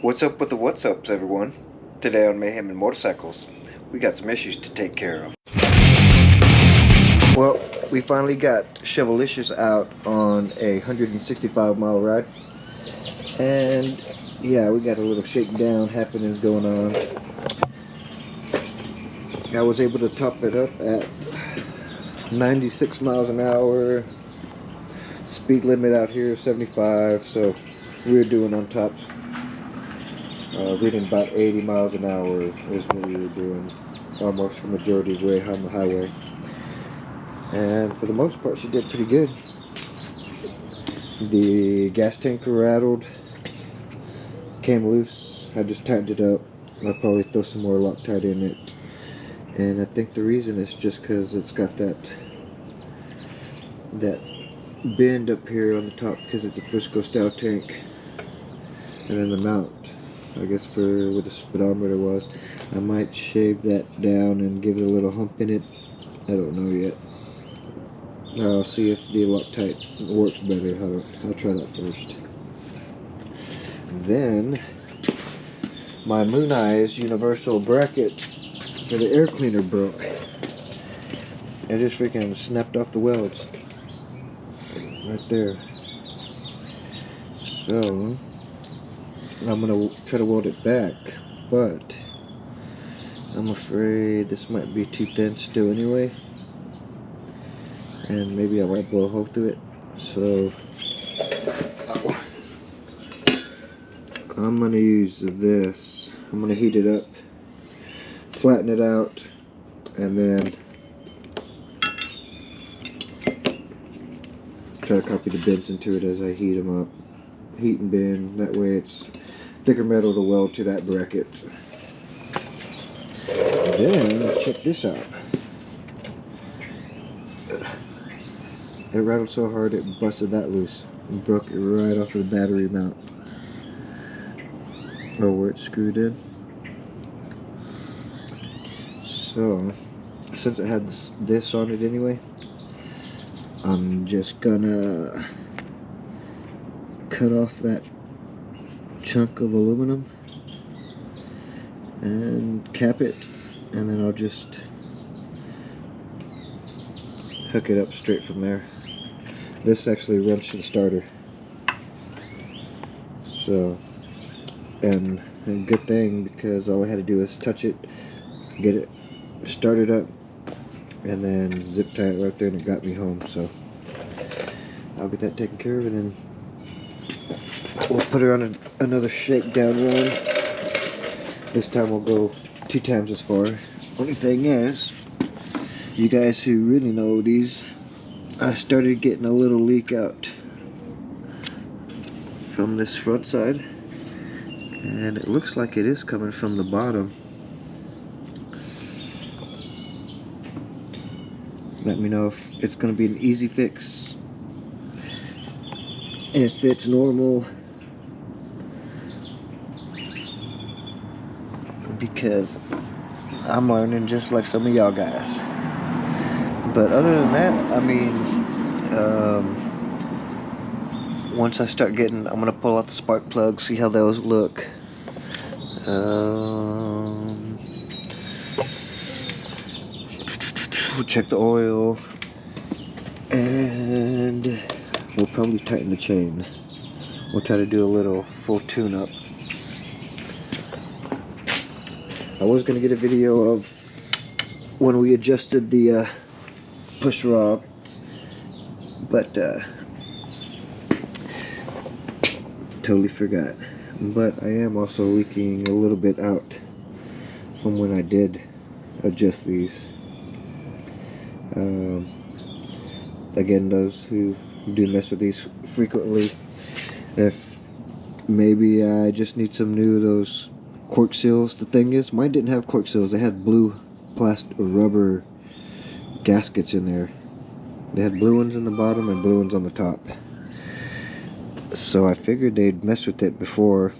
What's up with the what's ups, everyone? Today on Mayhem and Motorcycles, we got some issues to take care of. Well, we finally got Shovelhead out on a 165-mile ride. And yeah, we got a little shakedown happenings going on. I was able to top it up at 96 miles an hour. Speed limit out here is 75, so we were doing on tops. Reading about 80 miles an hour is what we were doing, almost the majority of the way on the highway. And for the most part, she did pretty good. The gas tank rattled, came loose. I just tightened it up. I'll probably throw some more Loctite in it. And I think the reason is just because it's got that bend up here on the top because it's a Frisco style tank. And then the mount, I guess for where the speedometer was, I might shave that down and give it a little hump in it. I don't know yet. I'll see if the Loctite works better. I'll try that first. Then my Moon Eyes universal bracket for the air cleaner broke. I just freaking snapped off the welds right there. So I'm gonna try to weld it back, but I'm afraid this might be too thin still anyway, and maybe I might blow a hole through it. So I'm gonna use this. I'm gonna heat it up, flatten it out, and then try to copy the bends into it as I heat them up. Heat and bend, that way it's thicker metal to weld to that bracket. Then check this out. It rattled so hard it busted that loose and broke it right off of the battery mount, or where it's screwed in. So since it had this on it anyway, I'm just gonna cut off that chunk of aluminum and cap it, and then I'll just hook it up straight from there. This actually runs to the starter, so, and a good thing because all I had to do is touch it, get it started up, and then zip tie it right there, and it got me home. So I'll get that taken care of, and then we'll put her on another shakedown run. This time we'll go 2 times as far. Only thing is, you guys who really know these, I started getting a little leak out from this front side, and it looks like it is coming from the bottom. Let me know if it's going to be an easy fix. If it's normal, because I'm learning just like some of y'all guys. But other than that, I mean, once I start getting, I'm gonna pull out the spark plugs, see how those look. We'll check the oil, and we'll probably tighten the chain. We'll try to do a little full tune-up. I was going to get a video of when we adjusted the push rods, but totally forgot. But I am also leaking a little bit out from when I did adjust these. Again, those who do mess with these frequently, if maybe I just need some new those cork seals. The thing is, mine didn't have cork seals. They had blue plastic rubber gaskets in there. They had blue ones in the bottom and blue ones on the top. So I figured they'd mess with it before.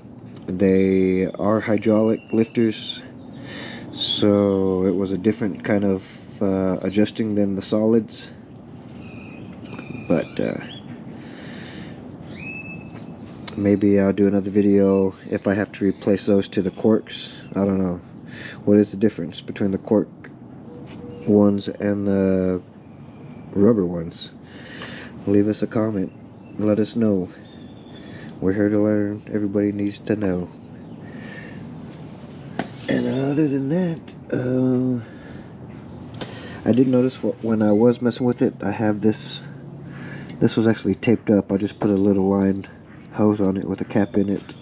They are hydraulic lifters, so it was a different kind of adjusting than the solids. But Maybe I'll do another video if I have to replace those to the corks. I don't know. What is the difference between the cork ones and the rubber ones? Leave us a comment. Let us know. We're here to learn. Everybody needs to know. And other than that, I did notice when I was messing with it, I have this. This was actually taped up. I just put a little line hose on it with a cap in it.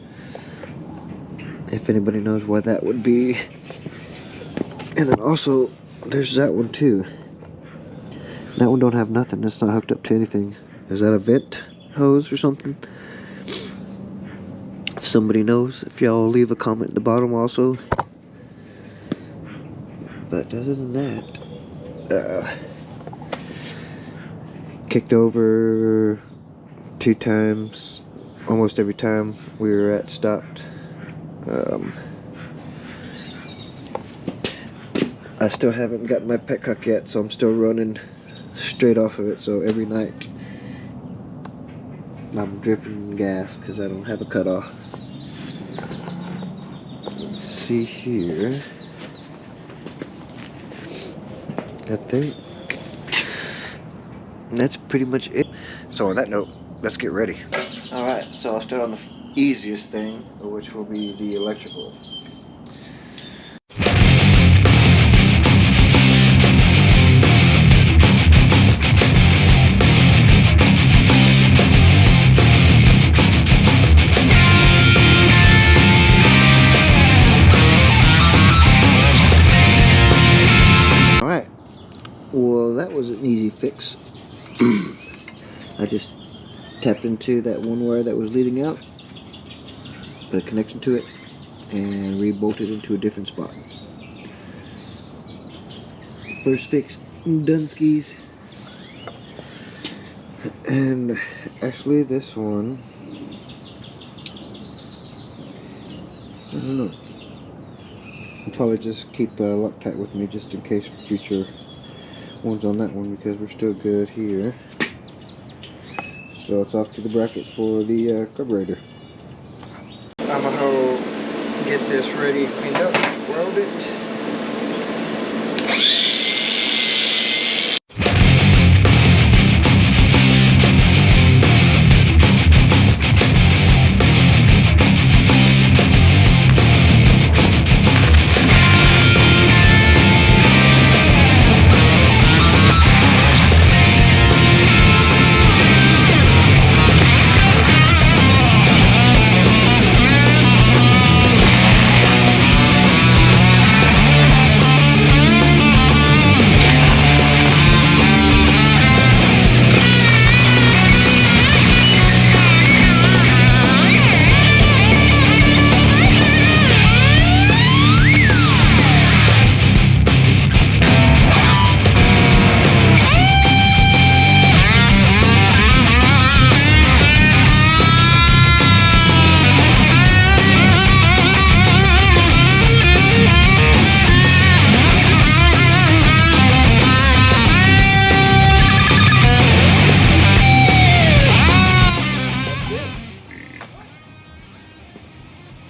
If anybody knows why that would be. And then also, there's that one too. That one don't have nothing. It's not hooked up to anything. Is that a vent hose or something? If somebody knows, if y'all leave a comment at the bottom also. But other than that, kicked over 2 times. Almost every time we were at stopped. I still haven't got my petcock yet, so I'm still running straight off of it. So every night I'm dripping gas because I don't have a cutoff. Let's see here. I think that's pretty much it. So on that note, let's get ready. Alright, so I'll start on the easiest thing, which will be the electrical. Alright, well that was an easy fix. I just tapped into that one wire that was leading out, put a connection to it, and re-bolted into a different spot. First fix done skis. And actually this one, I don't know, I'll probably just keep Loctite with me just in case for future ones on that one, because we're still good here. So it's off to the bracket for the carburetor. I'm gonna go get this ready, cleaned up, weld it.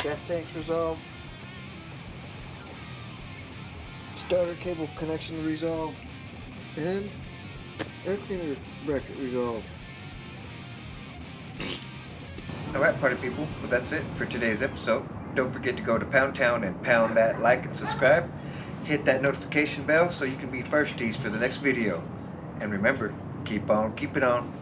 Gas tanks resolved. Starter cable connection resolved. And air cleaner bracket resolved. Alright, party people, well that's it for today's episode. Don't forget to go to Pound Town and pound that like and subscribe. Hit that notification bell so you can be firsties for the next video. And remember, keep on keeping on.